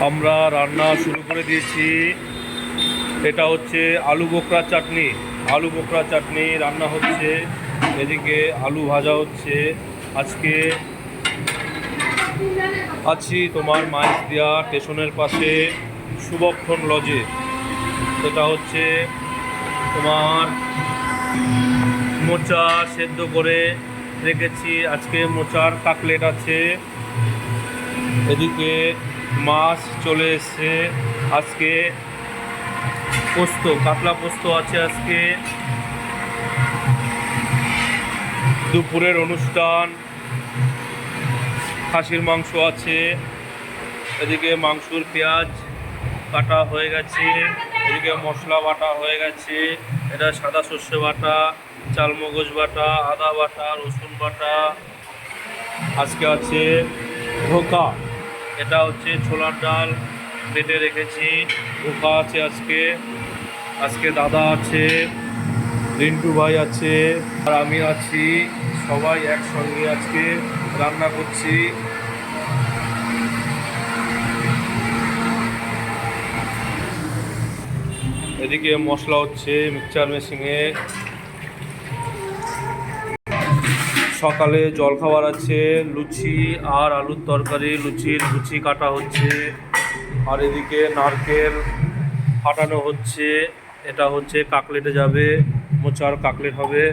আমরা রান্না শুরু করে দিয়েছি। এটা হচ্ছে আলু বোখরা চাটনি। আলু বোখরা চাটনি রান্না হচ্ছে, এদিকে আলু ভাজা হচ্ছে। আজকে আছি তোমার মাইজদিয়া স্টেশনের পাশে শুভক্ষণ লজে। এটা হচ্ছে তোমার মোচা সেদ্ধ করে রেখেছি, আজকে মোচার কাটলেট আছে। এদিকে মাছ চলে এসছে, আজকে পোস্ত, কাতলা পোস্ত আছে আজকে। দুপুরের অনুষ্ঠান, খাসির মাংস আছে। এদিকে মাংসর পেঁয়াজ কাটা হয়ে গেছে, এদিকে মশলা বাটা হয়ে গেছে। এটা সাদা সর্ষে বাটা, চালমগজ বাটা, আদা বাটা, রসুন বাটা। আজকে আছে ধোকা, এটা হচ্ছে ছোলার ডাল বেটে রেখেছি, ধোকা আছে আজকে। আজকে দাদা আছে, রিন্টু ভাই আছে, আর আমি আছি, সবাই একসঙ্গে আজকে রান্না করছি। এদিকে মশলা হচ্ছে মিক্সচার মেশিনে। সকালে জলখাবার আছে, লুচি আর আলুর তরকারি। লুচি কাটা হচ্ছে, আর এদিকে নারকেল ফাটানো হচ্ছে। এটা হচ্ছে কাকলেটে যাবে, মোচার কাকলেট হবে।